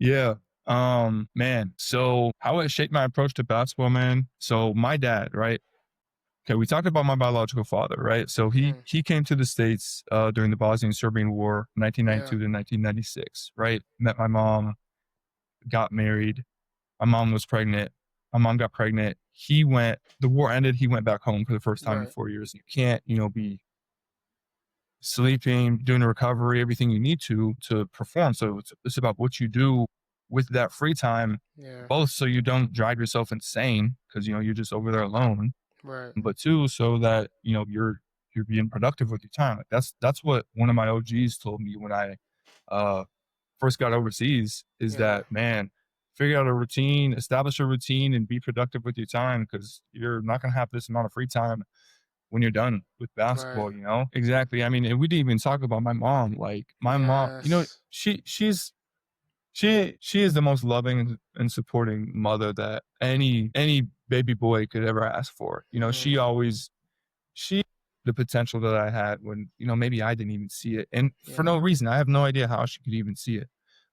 Yeah. Man, so how it shaped my approach to basketball, man. So my dad, right? Okay, we talked about my biological father, right? So he Mm, he came to the States during the Bosnian Serbian War, yeah, 1992 to 1996, right? Met my mom, got married. My mom was pregnant. My mom got pregnant. The war ended. He went back home for the first time in right, 4 years. You can't, be sleeping, doing the recovery, everything you need to perform. So it's about what you do with that free time, yeah, both so you don't drive yourself insane because you're just over there alone, right, but two, so that you're being productive with your time. Like that's what one of my OGs told me when I uh first got overseas is yeah, that, man, figure out a routine, establish a routine, and be productive with your time because you're not gonna have this amount of free time when you're done with right, basketball. Exactly. I mean, and we didn't even talk about my mom. Like my mom, yes, she is the most loving and supporting mother that any baby boy could ever ask for. mm, She the potential that I had when, maybe I didn't even see it. And for yeah, no reason, I have no idea how she could even see it.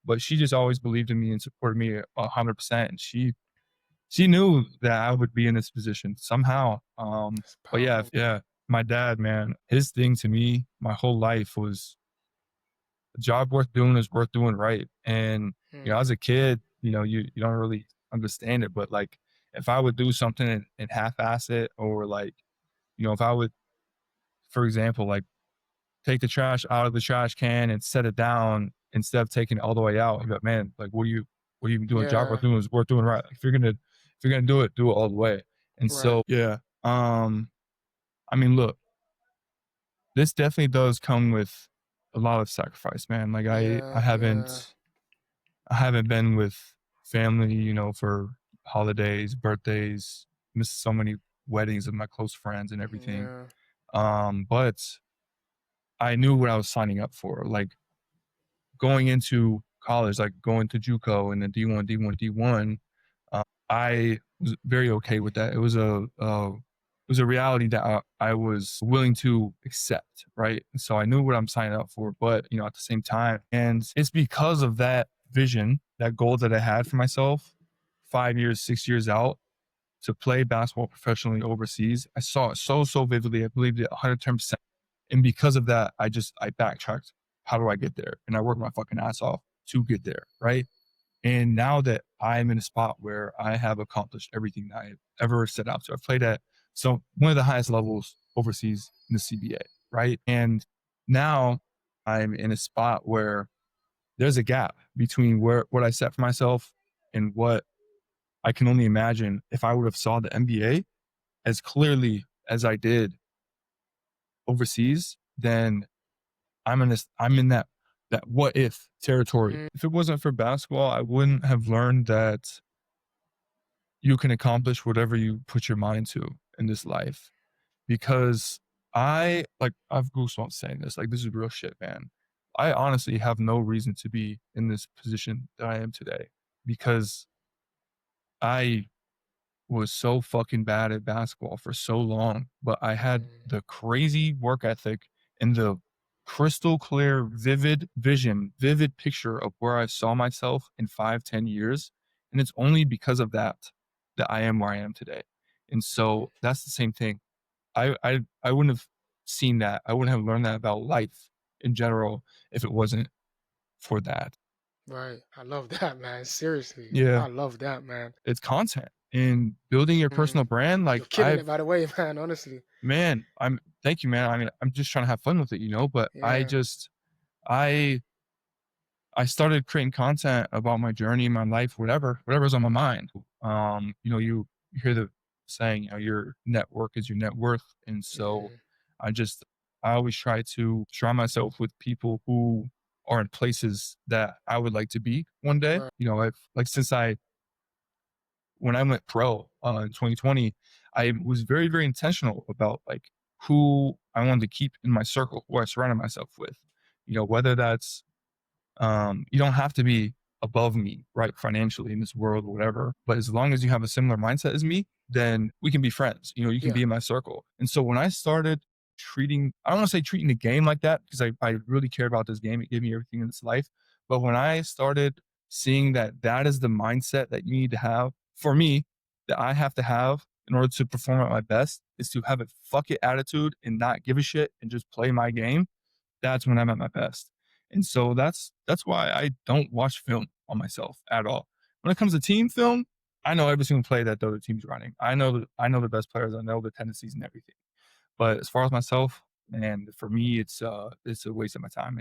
But she just always believed in me and supported me 100%. And she knew that I would be in this position somehow. it's But yeah, powerful. yeah, my dad, man, his thing to me, my whole life was a job worth doing is worth doing right. And, Mm, as a kid, you don't really understand it, but like if I would do something and half-ass it, or like, if I would, for example, like take the trash out of the trash can and set it down instead of taking it all the way out. But man, like what are you doing? Job worth yeah, doing is worth doing right. Like, if you're gonna do it all the way. And right, so yeah, I mean, look, this definitely does come with a lot of sacrifice, man. Like I yeah, yeah, haven't been with family, for holidays, birthdays, missed so many weddings of my close friends and everything. yeah, But I knew what I was signing up for. Like going into college, like going to JUCO and then D1, D1, D1, I was very okay with that. It was a reality that I was willing to accept, right? And so I knew what I'm signing up for, but at the same time, and it's because of that vision, that goal that I had for myself, 5 years, 6 years out, to play basketball professionally overseas. I saw it so vividly. I believed it 110%. And because of that, I backtracked. How do I get there? And I worked my fucking ass off to get there, right? And now that I'm in a spot where I have accomplished everything that I ever set out to, I've played at one of the highest levels overseas in the CBA, right? And now I'm in a spot where there's a gap between where what I set for myself and what I can only imagine if I would have saw the NBA as clearly as I did overseas. Then I'm in that what if territory. mm, If it wasn't for basketball, I wouldn't have learned that you can accomplish whatever you put your mind to in this life. Because I've goosebumps saying this. Like, this is real shit, man. I honestly have no reason to be in this position that I am today because I was so fucking bad at basketball for so long, but I had mm, the crazy work ethic and the crystal clear, vivid vision, vivid picture of where I saw myself in 5, 10 years. And it's only because of that I am where I am today. And mm, so that's the same thing. I wouldn't have seen that. I wouldn't have learned that about life in general if it wasn't for that. right. I love that, man. Seriously, Yeah. I love that, man. It's content and building your Mm, personal brand. you're Like killing it, by the way, man. Honestly, man, thank you, man. I mean, I'm just trying to have fun with it, but yeah, I I started creating content about my journey, my life, whatever's on my mind. You hear the saying, your network is your net worth. And so mm, I just I always try to surround myself with people who are in places that I would like to be one day. right, I've like since I when I went pro in 2020, I was very, very intentional about like who I wanted to keep in my circle, who I surrounded myself with. Whether that's you don't have to be above me, right, financially in this world or whatever. But as long as you have a similar mindset as me, then we can be friends. You can yeah, be in my circle. And so when I started I don't want to say treating the game like that because I really cared about this game. It gave me everything in this life. But when I started seeing that that is the mindset that you need to have for me, that I have to have in order to perform at my best is to have a fuck it attitude and not give a shit and just play my game. That's when I'm at my best. And so that's why I don't watch film on myself at all. When it comes to team film, I know every single play that the other team's running. I know the best players. I know the tendencies and everything. But as far as myself, and for me, it's a waste of my time.